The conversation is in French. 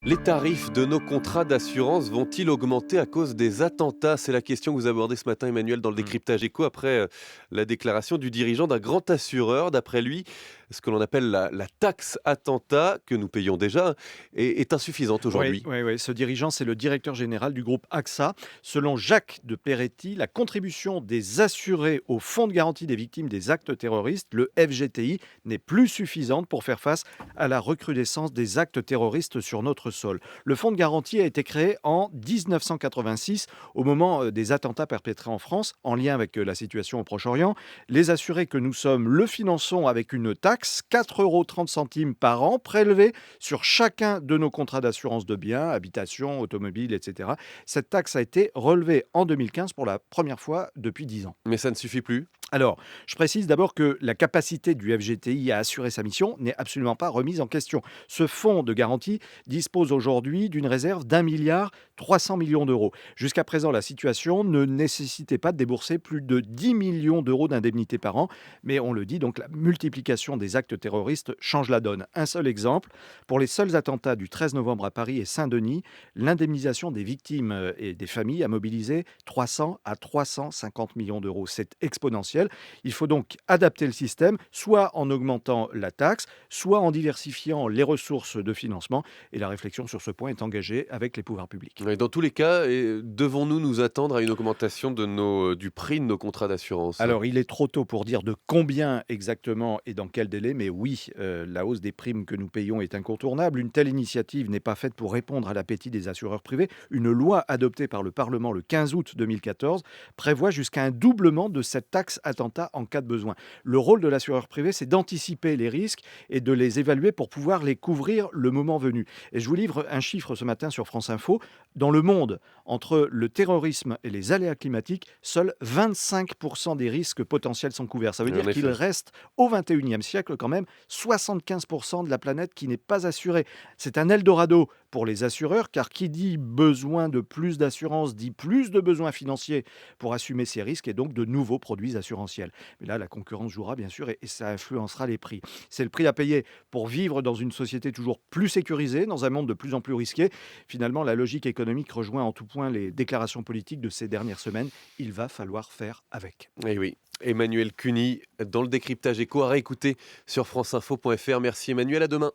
Les tarifs de nos contrats d'assurance vont-ils augmenter à cause des attentats? C'est la question que vous abordez ce matin, Emmanuel, dans le Mmh. décryptage écho après la déclaration du dirigeant d'un grand assureur. D'après lui, ce que l'on appelle la taxe attentat, que nous payons déjà, est insuffisante Oui, aujourd'hui. oui, oui. Ce dirigeant, c'est le directeur général du groupe AXA. Selon Jacques de Peretti, la contribution des assurés au Fonds de garantie des victimes des actes terroristes, le FGTI, n'est plus suffisante pour faire face à la recrudescence des actes terroristes sur notre sol. Le Fonds de garantie a été créé en 1986, au moment des attentats perpétrés en France, en lien avec la situation au Proche-Orient. Les assurés que nous sommes le finançons avec une taxe, 4,30 € par an, prélevée sur chacun de nos contrats d'assurance de biens, habitation, automobile, etc. Cette taxe a été relevée en 2015 pour la première fois depuis 10 ans. Mais ça ne suffit plus. Alors, je précise d'abord que la capacité du FGTI à assurer sa mission n'est absolument pas remise en question. Ce fonds de garantie dispose aujourd'hui d'une réserve d'1,3 milliard d'euros. Jusqu'à présent, la situation ne nécessitait pas de débourser plus de 10 millions d'euros d'indemnités par an, mais on le dit, donc la multiplication des actes terroristes change la donne. Un seul exemple, pour les seuls attentats du 13 novembre à Paris et Saint-Denis, l'indemnisation des victimes et des familles a mobilisé 300 à 350 millions d'euros. C'est exponentiel. Il faut donc adapter le système, soit en augmentant la taxe, soit en diversifiant les ressources de financement. Et la réflexion sur ce point est engagée avec les pouvoirs publics. Et dans tous les cas, devons-nous nous attendre à une augmentation du prix de nos contrats d'assurance? Alors, il est trop tôt pour dire de combien exactement et dans quel délai, mais oui, la hausse des primes que nous payons est incontournable. Une telle initiative n'est pas faite pour répondre à l'appétit des assureurs privés. Une loi adoptée par le Parlement le 15 août 2014 prévoit jusqu'à un doublement de cette taxe attentat en cas de besoin. Le rôle de l'assureur privé, c'est d'anticiper les risques et de les évaluer pour pouvoir les couvrir le moment venu. Et je vous livre un chiffre ce matin sur France Info. Dans le monde, entre le terrorisme et les aléas climatiques, seuls 25% des risques potentiels sont couverts. Ça veut En dire qu'il effet. reste au 21e siècle quand même 75% de la planète qui n'est pas assurée. C'est un Eldorado pour les assureurs, car qui dit besoin de plus d'assurance dit plus de besoins financiers pour assumer ces risques et donc de nouveaux produits assurantiels. Mais là, la concurrence jouera bien sûr et ça influencera les prix. C'est le prix à payer pour vivre dans une société toujours plus sécurisée, dans un monde de plus en plus risqué. Finalement, la logique économique rejoint en tout point les déclarations politiques de ces dernières semaines. Il va falloir faire avec. Eh oui. Emmanuel Cuny, dans le décryptage écho, à réécouter sur franceinfo.fr. Merci Emmanuel, à demain.